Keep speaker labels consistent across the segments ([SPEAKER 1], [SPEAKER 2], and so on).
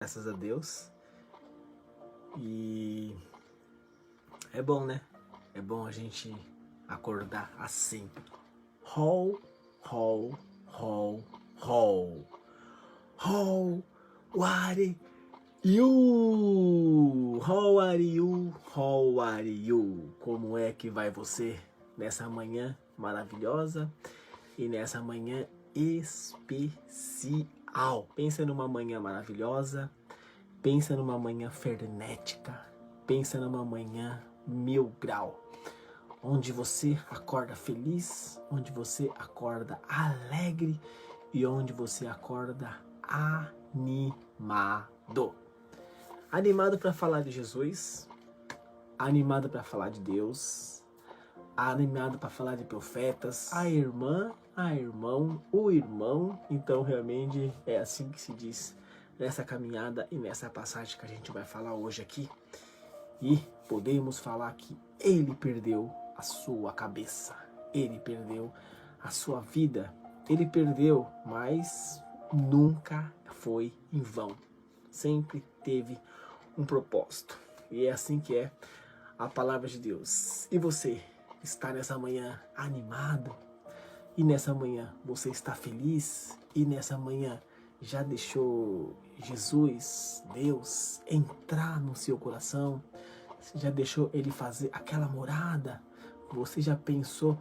[SPEAKER 1] Graças a Deus. E é bom, né? É bom a gente acordar assim. How, how, how, how. How are you? How are you? How are you? Como é que vai você nessa manhã maravilhosa e nessa manhã especial? Pensa numa manhã maravilhosa, pensa numa manhã frenética, pensa numa manhã 1000 graus, onde você acorda feliz, onde você acorda alegre e onde você acorda animado. Animado para falar de Jesus, animado para falar de Deus, animado para falar de profetas, a irmã, a irmão, o irmão. Então realmente é assim que se diz nessa caminhada e nessa passagem que a gente vai falar hoje aqui. E podemos falar que ele perdeu a sua cabeça, ele perdeu a sua vida, ele perdeu, mas nunca foi em vão. Sempre teve um propósito. E é assim que é a palavra de Deus. E você está nessa manhã animado? E nessa manhã você está feliz? E nessa manhã já deixou Jesus, Deus, entrar no seu coração? Você já deixou ele fazer aquela morada? Você já pensou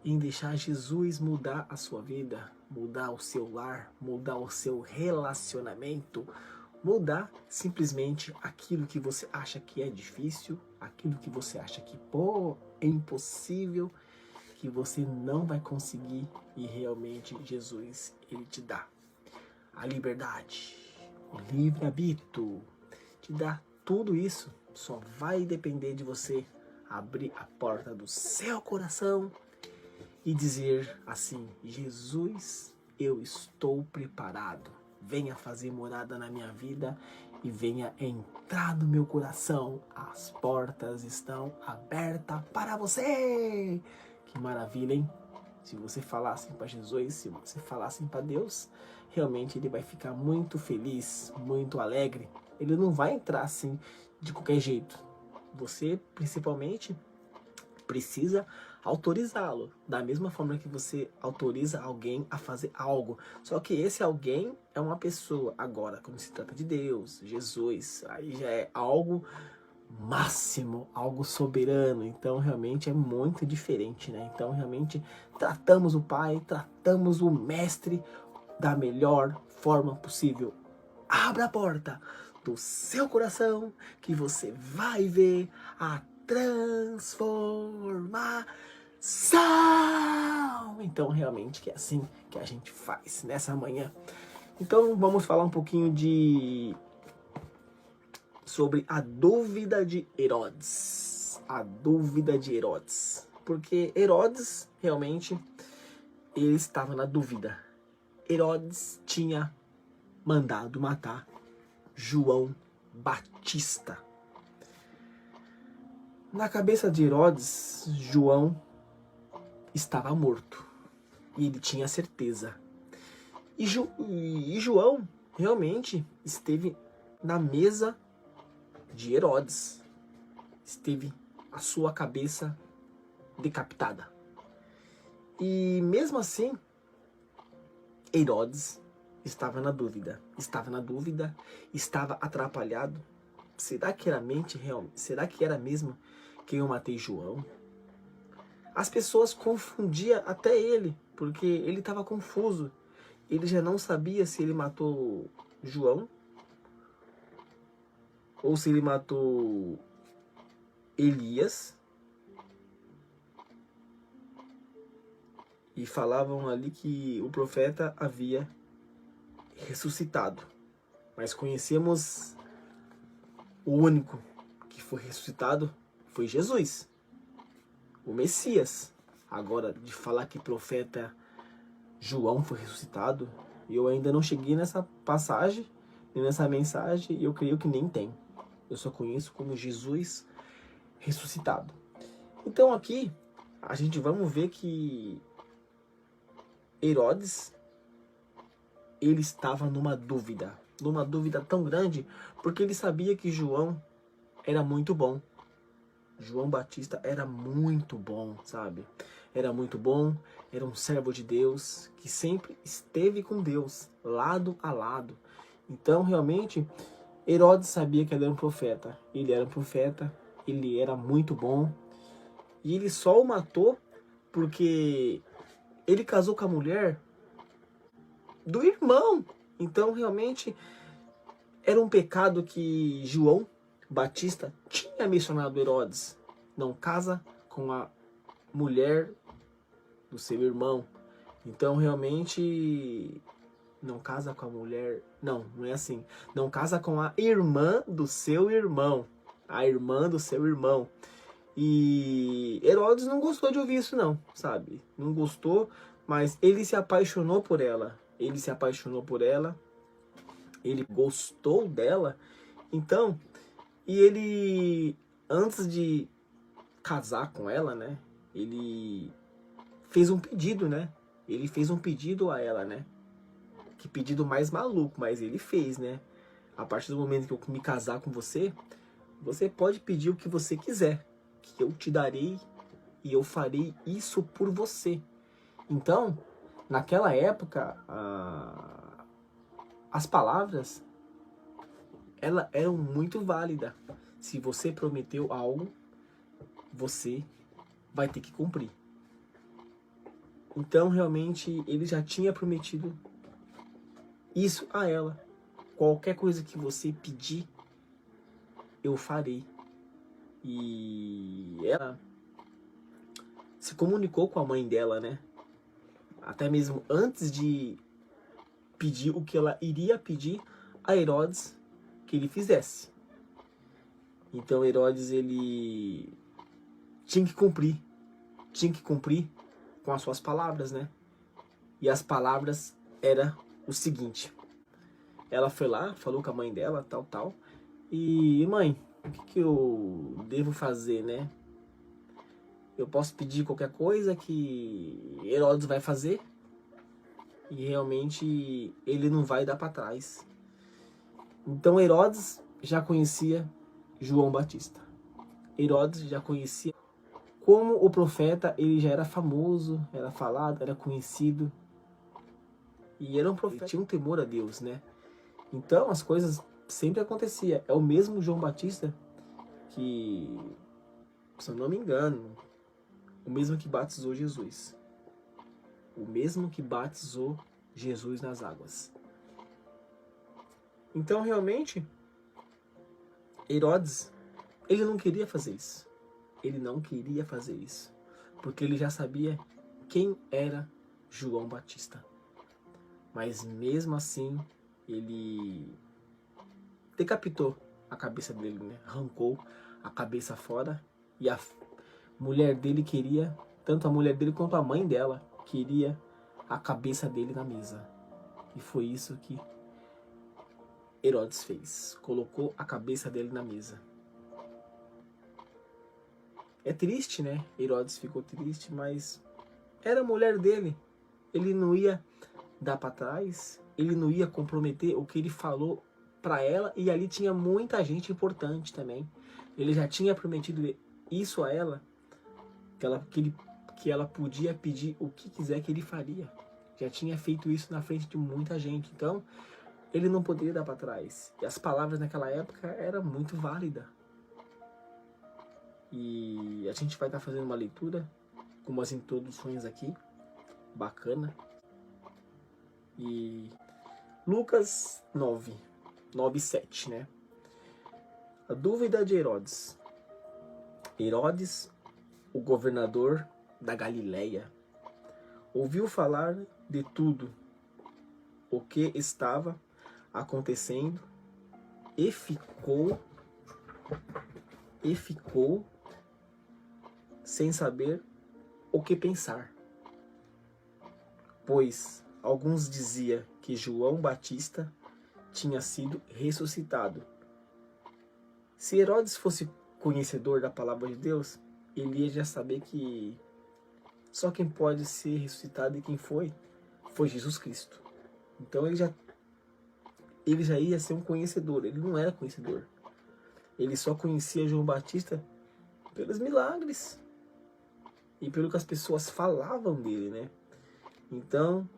[SPEAKER 1] em deixar Jesus mudar a sua vida, mudar o seu lar, mudar o seu relacionamento, mudar simplesmente aquilo que você acha que é difícil, aquilo que você acha que é impossível, que você não vai conseguir, e realmente Jesus, ele te dá a liberdade, o livre-arbítrio, te dá tudo isso. Só vai depender de você abrir a porta do seu coração e dizer assim: Jesus, eu estou preparado. Venha fazer morada na minha vida e venha entrar no meu coração. As portas estão abertas para você. Que maravilha, hein? Se você falar assim para Jesus, se você falar assim para Deus, realmente ele vai ficar muito feliz, muito alegre. Ele não vai entrar assim de qualquer jeito. Você, principalmente, precisa autorizá-lo, da mesma forma que você autoriza alguém a fazer algo. Só que esse alguém é uma pessoa. Agora, quando se trata de Deus, Jesus, aí já é algo máximo, algo soberano. Então realmente é muito diferente, né? Então realmente tratamos o Pai, tratamos o Mestre da melhor forma possível. Abra a porta do seu coração que você vai ver a transformação. Então realmente que é assim que a gente faz nessa manhã. Então vamos falar um pouquinho sobre a dúvida de Herodes. A dúvida de Herodes. Porque Herodes realmente ele estava na dúvida. Herodes tinha mandado matar João Batista. Na cabeça de Herodes, João estava morto. E ele tinha certeza. E João realmente esteve na mesa de Herodes. Esteve a sua cabeça decapitada. E mesmo assim, Herodes estava na dúvida, estava atrapalhado. Será que era mente real? Será que era mesmo que eu matei João? As pessoas confundiam até ele, porque ele estava confuso. Ele já não sabia se ele matou João ou se ele matou Elias. E falavam ali que o profeta havia ressuscitado. Mas conhecemos o único que foi ressuscitado foi Jesus, o Messias. Agora, de falar que profeta João foi ressuscitado, eu ainda não cheguei nessa passagem, nem nessa mensagem, e eu creio que nem tem. Eu só conheço como Jesus ressuscitado. Então aqui, a gente vamos ver que Herodes, ele estava numa dúvida. numa dúvida tão grande, porque ele sabia que João era muito bom. João Batista era muito bom, sabe? Era muito bom, era um servo de Deus, que sempre esteve com Deus, lado a lado. Então, realmente, Herodes sabia que ele era um profeta. Ele era um profeta, ele era muito bom. E ele só o matou porque ele casou com a mulher do irmão. Então, realmente, era um pecado que João Batista tinha mencionado Herodes. Não casa com a mulher do seu irmão. Então, realmente, não casa com a mulher... Não é assim. Não casa com a irmã do seu irmão. A irmã do seu irmão. E Herodes não gostou de ouvir isso não, sabe? Não gostou, mas ele se apaixonou por ela. Ele se apaixonou por ela. Ele gostou dela. Então, e ele, antes de casar com ela, né? Ele fez um pedido, né? Ele fez um pedido a ela, né? Que pedido mais maluco, mas ele fez, né? A partir do momento que eu me casar com você, você pode pedir o que você quiser, que eu te darei e eu farei isso por você. Então, naquela época, as palavras elas eram muito válidas. Se você prometeu algo, você vai ter que cumprir. Então, realmente, ele já tinha prometido isso a ela. Qualquer coisa que você pedir, eu farei. E ela se comunicou com a mãe dela, né? Até mesmo antes de pedir o que ela iria pedir a Herodes que ele fizesse. Então Herodes, ele tinha que cumprir com as suas palavras, né? E as palavras era o seguinte: ela foi lá, falou com a mãe dela, tal, e mãe, o que eu devo fazer, né? Eu posso pedir qualquer coisa que Herodes vai fazer e realmente ele não vai dar para trás. Então Herodes já conhecia João Batista. Herodes já conhecia como o profeta, ele já era famoso, era falado, era conhecido. E era um profeta, tinha um temor a Deus, né? Então as coisas sempre aconteciam. É o mesmo João Batista que, se eu não me engano, o mesmo que batizou Jesus. O mesmo que batizou Jesus nas águas. Então, realmente, Herodes, ele não queria fazer isso. Ele não queria fazer isso. Porque ele já sabia quem era João Batista. Mas mesmo assim, ele decapitou a cabeça dele, né? Arrancou a cabeça fora. E a mulher dele queria, tanto a mulher dele quanto a mãe dela, queria a cabeça dele na mesa. E foi isso que Herodes fez. Colocou a cabeça dele na mesa. É triste, né? Herodes ficou triste, mas era a mulher dele. Ele não ia dar para trás. Ele não ia comprometer o que ele falou para ela. E ali tinha muita gente importante também. Ele já tinha prometido isso a ela. Que ela podia pedir o que quiser que ele faria. Já tinha feito isso na frente de muita gente. Então, ele não poderia dar para trás. E as palavras naquela época eram muito válidas. E a gente vai estar fazendo uma leitura com umas introduções aqui. Bacana. E Lucas 9:7, né? A dúvida de Herodes. Herodes, o governador da Galileia, ouviu falar de tudo o que estava acontecendo e ficou sem saber o que pensar. Pois alguns diziam que João Batista tinha sido ressuscitado. Se Herodes fosse conhecedor da palavra de Deus, ele ia já saber que só quem pode ser ressuscitado e quem foi Jesus Cristo. Então ele ele já ia ser um conhecedor. Ele não era conhecedor. Ele só conhecia João Batista pelos milagres e pelo que as pessoas falavam dele, né? Então,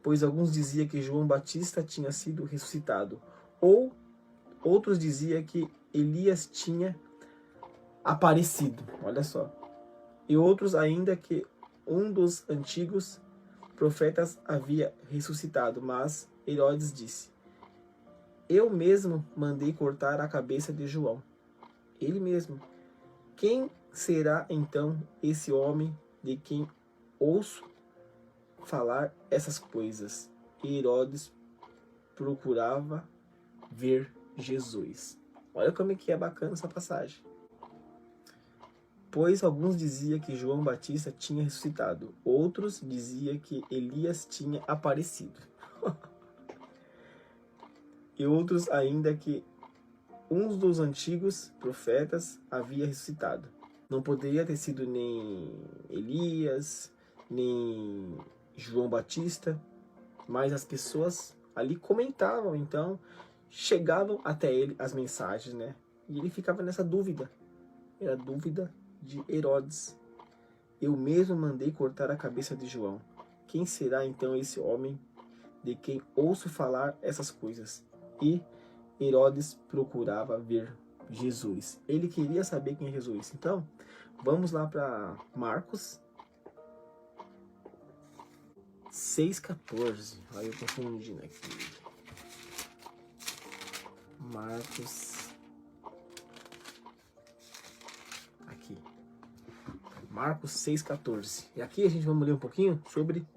[SPEAKER 1] pois alguns diziam que João Batista tinha sido ressuscitado, ou outros diziam que Elias tinha aparecido, olha só. E outros ainda que um dos antigos profetas havia ressuscitado, mas Herodes disse: eu mesmo mandei cortar a cabeça de João. Ele mesmo. Quem será então esse homem de quem ouço falar essas coisas? E Herodes procurava ver Jesus. Olha como é que é bacana essa passagem. Pois alguns diziam que João Batista tinha ressuscitado, outros diziam que Elias tinha aparecido. E outros ainda que um dos antigos profetas havia ressuscitado. Não poderia ter sido nem Elias, nem João Batista, mas as pessoas ali comentavam, então chegavam até ele as mensagens, né? E ele ficava nessa dúvida. Era a dúvida de Herodes. Eu mesmo mandei cortar a cabeça de João. Quem será então esse homem de quem ouço falar essas coisas? E Herodes procurava ver Jesus. Ele queria saber quem é Jesus. Então, vamos lá para Marcos 6,14. Aí eu confundindo aqui. Marcos. Aqui. Marcos 6,14. E aqui a gente vai ler um pouquinho sobre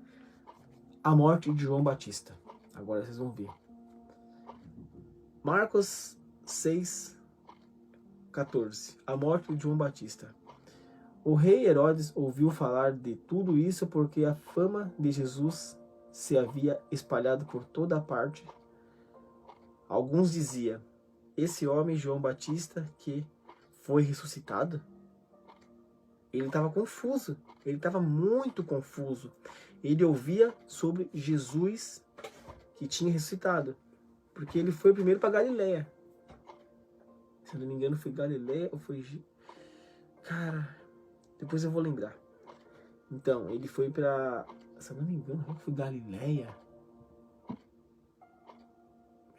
[SPEAKER 1] a morte de João Batista. Agora vocês vão ver. Marcos 6,14. A morte de João Batista. O rei Herodes ouviu falar de tudo isso porque a fama de Jesus se havia espalhado por toda a parte. Alguns diziam: esse homem João Batista que foi ressuscitado? Ele estava confuso. Ele estava muito confuso. Ele ouvia sobre Jesus que tinha ressuscitado. Porque ele foi primeiro para Galileia. Se eu não me engano, foi Galileia ou foi... Cara, depois eu vou lembrar. Então, ele foi para... Se eu não me engano, foi Galileia.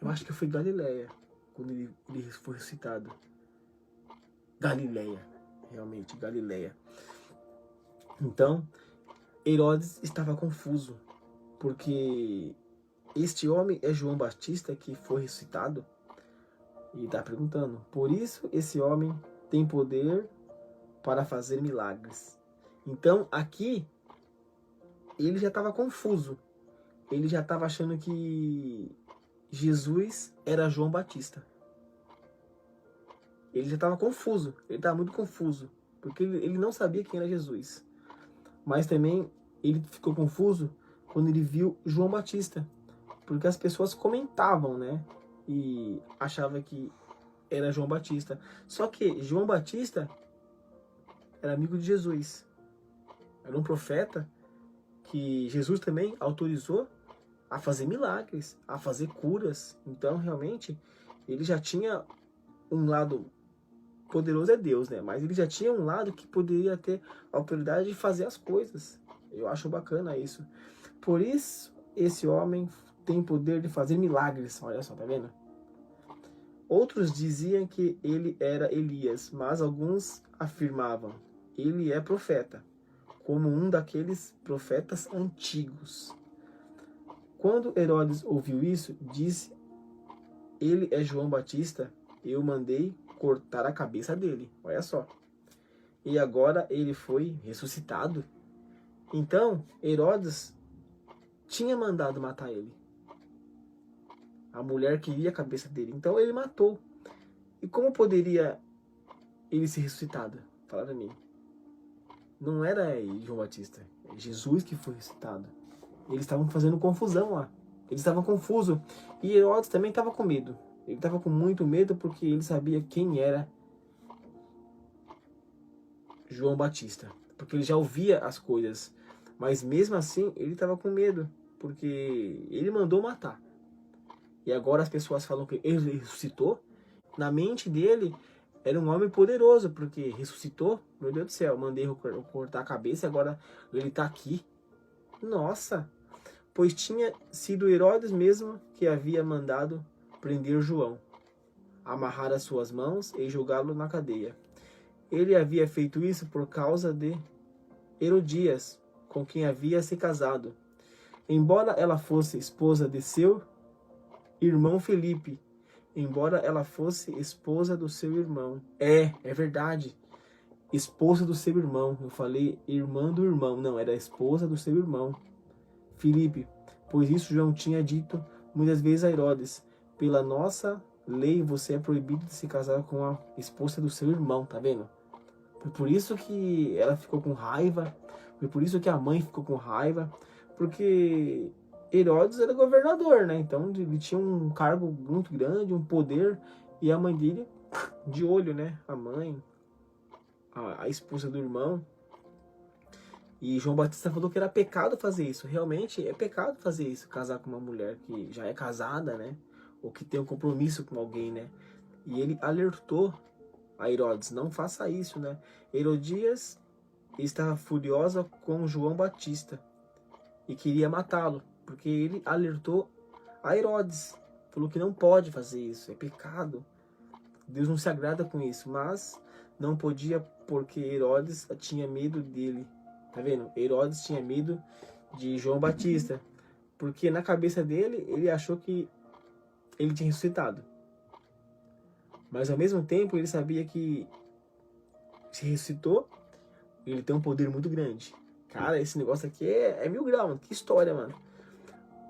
[SPEAKER 1] Eu acho que foi Galileia, quando ele foi ressuscitado. Galileia, realmente, Galileia. Então, Herodes estava confuso, porque este homem é João Batista que foi ressuscitado? E está perguntando. Por isso, esse homem tem poder para fazer milagres. Então, aqui, ele já estava confuso. Ele já estava achando que Jesus era João Batista. Ele já estava confuso. Ele estava muito confuso. Porque ele não sabia quem era Jesus. Mas também ele ficou confuso quando ele viu João Batista. Porque as pessoas comentavam, né? E achavam que era João Batista. Só que João Batista era amigo de Jesus. Era um profeta que Jesus também autorizou a fazer milagres, a fazer curas. Então, realmente, ele já tinha um lado poderoso, é Deus, né? Mas ele já tinha um lado que poderia ter a autoridade de fazer as coisas. Eu acho bacana isso. Por isso, esse homem tem poder de fazer milagres. Olha só, tá vendo? Outros diziam que ele era Elias, mas alguns afirmavam: ele é profeta, como um daqueles profetas antigos. Quando Herodes ouviu isso, disse: ele é João Batista, eu mandei cortar a cabeça dele. Olha só. E agora ele foi ressuscitado. Então, Herodes tinha mandado matar ele. A mulher queria a cabeça dele, então ele matou. E como poderia ele ser ressuscitado? Fala pra mim. Não era João Batista, é Jesus que foi ressuscitado. Eles estavam fazendo confusão lá. Eles estavam confusos. E Herodes também estava com medo. Ele estava com muito medo porque ele sabia quem era João Batista. Porque ele já ouvia as coisas. Mas mesmo assim, ele estava com medo. Porque ele mandou matar. e agora as pessoas falam que ele ressuscitou, na mente dele era um homem poderoso, porque ressuscitou, meu Deus do céu, mandei cortar a cabeça e agora ele tá aqui. Nossa, pois tinha sido Herodes mesmo que havia mandado prender João, amarrar as suas mãos e jogá-lo na cadeia. Ele havia feito isso por causa de Herodias, com quem havia se casado, embora ela fosse esposa de seu irmão Felipe, embora ela fosse esposa do seu irmão. É verdade, esposa do seu irmão. Eu falei irmã do irmão, não, era esposa do seu irmão Felipe, pois isso João tinha dito muitas vezes a Herodes: pela nossa lei você é proibido de se casar com a esposa do seu irmão, tá vendo? Foi por isso que ela ficou com raiva, foi por isso que a mãe ficou com raiva, porque Herodes era governador, né? Então ele tinha um cargo muito grande, um poder, e a mãe dele de olho, né? A mãe, a esposa do irmão. E João Batista falou que era pecado fazer isso. Realmente é pecado fazer isso, casar com uma mulher que já é casada, né? Ou que tem um compromisso com alguém, né? E ele alertou a Herodes: não faça isso, né? Herodias estava furiosa com João Batista e queria matá-lo, porque ele alertou a Herodes. Falou que não pode fazer isso, é pecado. Deus não se agrada com isso, mas não podia porque Herodes tinha medo dele. Tá vendo? Herodes tinha medo de João Batista, porque na cabeça dele, ele achou que ele tinha ressuscitado. Mas ao mesmo tempo, ele sabia que se ressuscitou, ele tem um poder muito grande. Cara, esse negócio aqui é 1000 graus, mano. Que história, mano.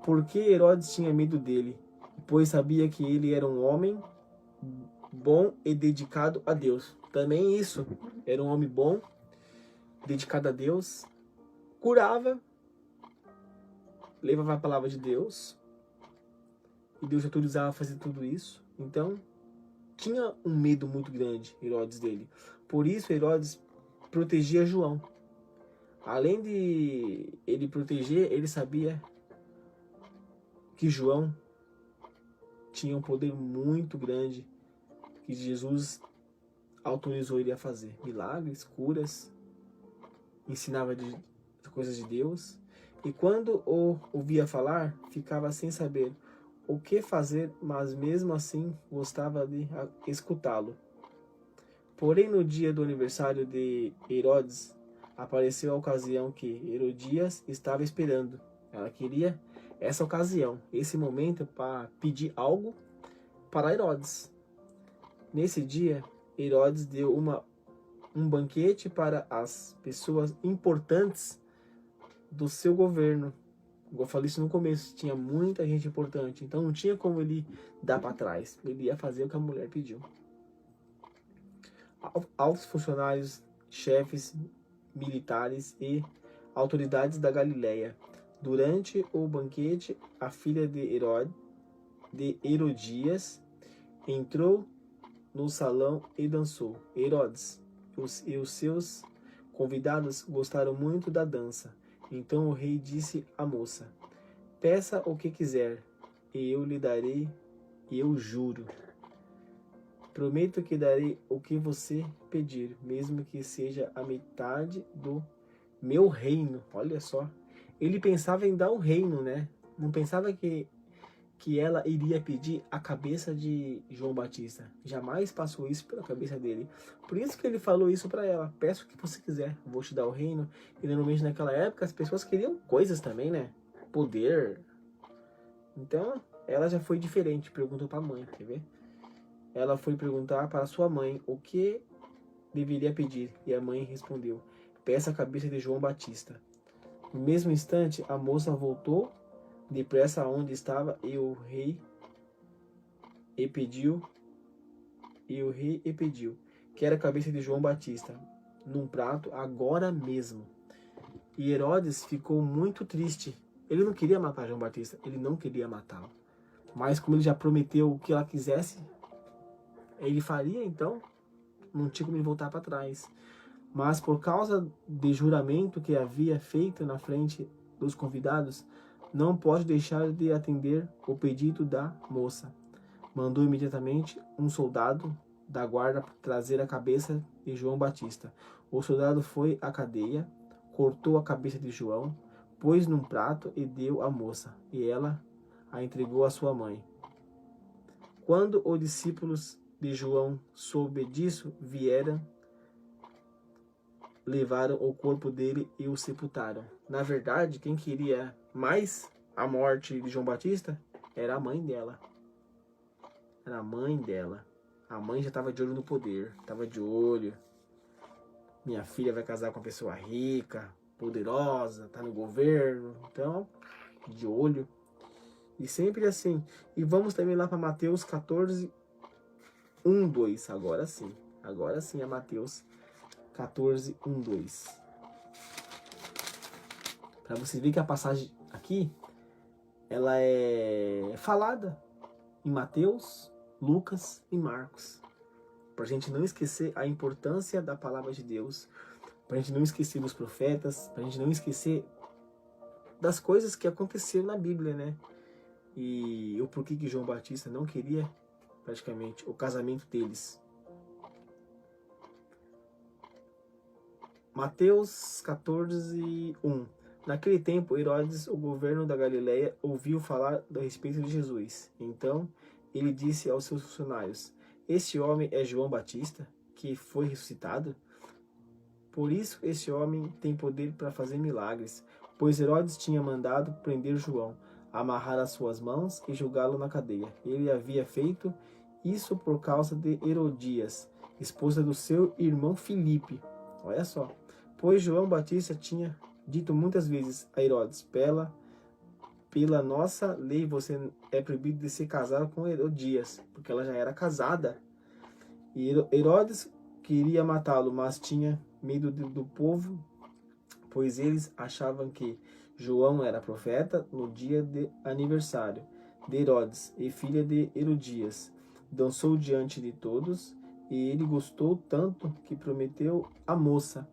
[SPEAKER 1] Porque Herodes tinha medo dele? Pois sabia que ele era um homem bom e dedicado a Deus. Também isso, era um homem bom, dedicado a Deus, curava, levava a palavra de Deus, e Deus autorizava a fazer tudo isso. Então, tinha um medo muito grande, Herodes, dele. Por isso, Herodes protegia João. Além de ele proteger, ele sabia que João tinha um poder muito grande, que Jesus autorizou ele a fazer milagres, curas, ensinava de coisas de Deus, e quando o ouvia falar, ficava sem saber o que fazer, mas mesmo assim gostava de escutá-lo. Porém, no dia do aniversário de Herodes, apareceu a ocasião que Herodias estava esperando. Ela queria essa ocasião, esse momento, para pedir algo para Herodes. Nesse dia, Herodes deu um banquete para as pessoas importantes do seu governo. Como eu falei isso no começo, tinha muita gente importante, então não tinha como ele dar para trás. Ele ia fazer o que a mulher pediu. Altos funcionários, chefes militares e autoridades da Galileia. Durante o banquete, a filha de Herodias entrou no salão e dançou. Herodes e os seus convidados gostaram muito da dança. Então o rei disse à moça: peça o que quiser, e eu lhe darei, e eu juro. Prometo que darei o que você pedir, mesmo que seja a metade do meu reino. Olha só. Ele pensava em dar um reino, né? Não pensava que ela iria pedir a cabeça de João Batista. Jamais passou isso pela cabeça dele. Por isso que ele falou isso para ela: peça o que você quiser, vou te dar o reino. E normalmente naquela época as pessoas queriam coisas também, né? Poder. Então ela já foi diferente, perguntou para a mãe, quer ver? Ela foi perguntar para sua mãe o que deveria pedir, e a mãe respondeu: peça a cabeça de João Batista. No mesmo instante, a moça voltou depressa aonde estava o rei e pediu que era a cabeça de João Batista num prato agora mesmo. E Herodes ficou muito triste. Ele não queria matar João Batista, ele não queria matá-lo. Mas como ele já prometeu o que ela quisesse, ele faria, então não tinha como ele voltar para trás. Mas por causa de juramento que havia feito na frente dos convidados, não pode deixar de atender o pedido da moça. Mandou imediatamente um soldado da guarda trazer a cabeça de João Batista. O soldado foi à cadeia, cortou a cabeça de João, pôs num prato e deu à moça, e ela a entregou à sua mãe. Quando os discípulos de João soube disso, vieram, levaram o corpo dele e o sepultaram. Na verdade, quem queria mais a morte de João Batista era a mãe dela. Era a mãe dela. A mãe já estava de olho no poder, estava de olho. Minha filha vai casar com uma pessoa rica, poderosa, tá no governo, então, de olho. E sempre assim. E vamos também lá para Mateus 14, 1, 2. Agora sim é Mateus 14, 1, 2. Para você ver que a passagem aqui, ela é falada em Mateus, Lucas e Marcos. Para a gente não esquecer a importância da palavra de Deus, para a gente não esquecer dos profetas, para a gente não esquecer das coisas que aconteceram na Bíblia, né? E o porquê que João Batista não queria, praticamente, o casamento deles. Mateus 14, 1. Naquele tempo, Herodes, o governo da Galileia, ouviu falar a respeito de Jesus. Então, ele disse aos seus funcionários: Este homem é João Batista, que foi ressuscitado? Por isso, esse homem tem poder para fazer milagres, pois Herodes tinha mandado prender João, amarrar as suas mãos e jogá-lo na cadeia. Ele havia feito isso por causa de Herodias, esposa do seu irmão Filipe. Olha só. Pois João Batista tinha dito muitas vezes a Herodes: pela nossa lei você é proibido de se casar com Herodias, porque ela já era casada. E Herodes queria matá-lo, mas tinha medo do povo, pois eles achavam que João era profeta. No dia de aniversário de Herodes e filha de Herodias, dançou diante de todos, e ele gostou tanto que prometeu à moça: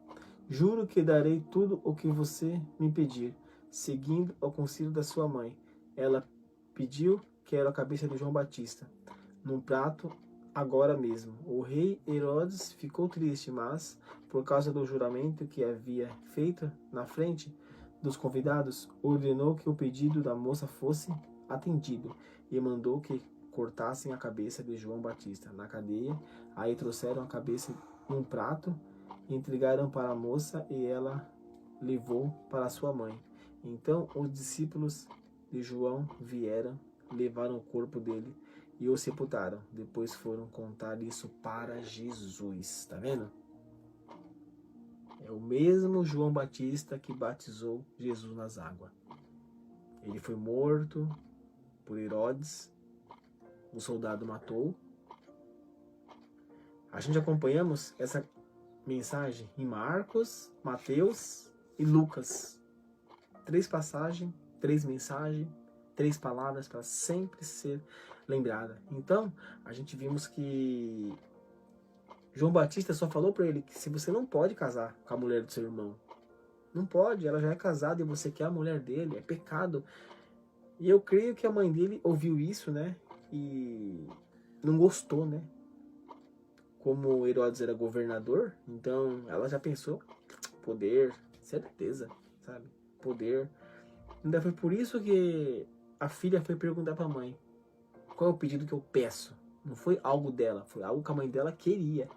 [SPEAKER 1] Juro que darei tudo o que você me pedir, seguindo o conselho da sua mãe. Ela pediu que era a cabeça de João Batista, num prato, agora mesmo. O rei Herodes ficou triste, mas, por causa do juramento que havia feito na frente dos convidados, ordenou que o pedido da moça fosse atendido e mandou que cortassem a cabeça de João Batista na cadeia. Aí trouxeram a cabeça num prato, entregaram para a moça e ela levou para sua mãe. Então os discípulos de João vieram, levaram o corpo dele e o sepultaram. Depois foram contar isso para Jesus. Tá vendo? É o mesmo João Batista que batizou Jesus nas águas. Ele foi morto por Herodes. O soldado matou. A gente acompanhamos essa mensagem em Marcos, Mateus e Lucas. 3 passagens, 3 mensagens, 3 palavras para sempre ser lembrada. Então, a gente vimos que João Batista só falou para ele que se você não pode casar com a mulher do seu irmão, não pode, ela já é casada e você quer a mulher dele, é pecado. E eu creio que a mãe dele ouviu isso, né? E não gostou, né? Como Herodes era governador, então ela já pensou: poder, certeza, sabe? Poder. Ainda foi por isso que a filha foi perguntar para a mãe: qual é o pedido que eu peço? Não foi algo dela, foi algo que a mãe dela queria.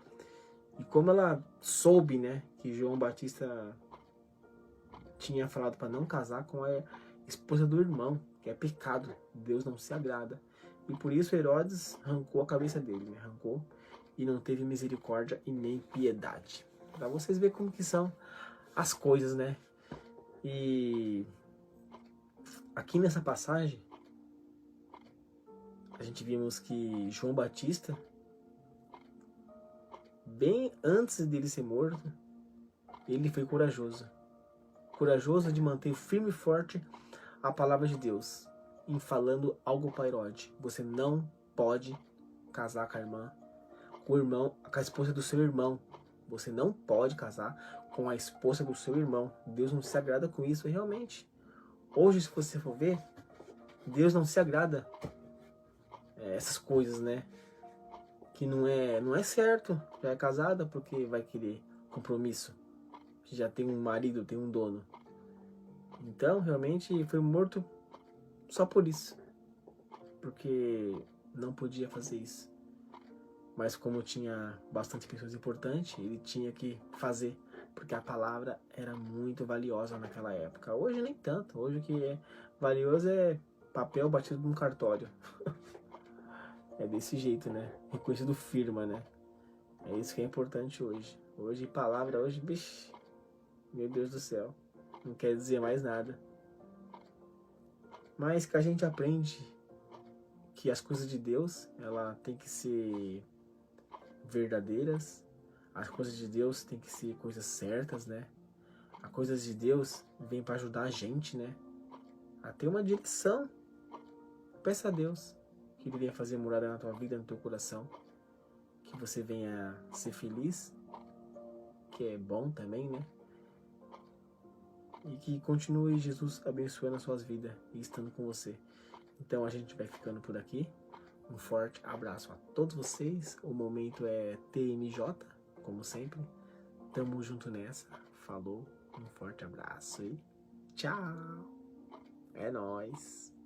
[SPEAKER 1] E como ela soube, né, que João Batista tinha falado para não casar com a esposa do irmão, que é pecado, Deus não se agrada. E por isso Herodes arrancou a cabeça dele, né? Arrancou, e não teve misericórdia e nem piedade. Para vocês verem como que são as coisas, né? E aqui nessa passagem, a gente vimos que João Batista, bem antes dele ser morto, ele foi corajoso. Corajoso de manter firme e forte a palavra de Deus, em falando algo para Herodes: você não pode casar com a irmã, com o irmão, com a esposa do seu irmão. Você não pode casar com a esposa do seu irmão. Deus não se agrada com isso. E realmente, Hoje, se você for ver, Deus não se agrada essas coisas, né? Que não é certo. Já é casada porque vai querer compromisso. Já tem um marido, tem um dono. Então, realmente, foi morto só por isso. Porque não podia fazer isso. Mas como tinha bastante pessoas importantes, ele tinha que fazer. Porque a palavra era muito valiosa naquela época. Hoje nem tanto. Hoje o que é valioso é papel batido num cartório. É desse jeito, né? Reconhecido firma, né? É isso que é importante hoje. Hoje, palavra, hoje, bicho, meu Deus do céu. Não quer dizer mais nada. Mas que a gente aprende que as coisas de Deus, ela tem que ser verdadeiras. As coisas de Deus tem que ser coisas certas, né? As coisas de Deus vêm para ajudar a gente, né? A ter uma direção. Peça a Deus que Ele venha fazer morada na tua vida, no teu coração. Que você venha ser feliz, que é bom também, né? E que continue Jesus abençoando as suas vidas e estando com você. Então a gente vai ficando por aqui. Um forte abraço a todos vocês. O momento é TMJ, como sempre. Tamo junto nessa. Falou, um forte abraço e tchau. É nóis.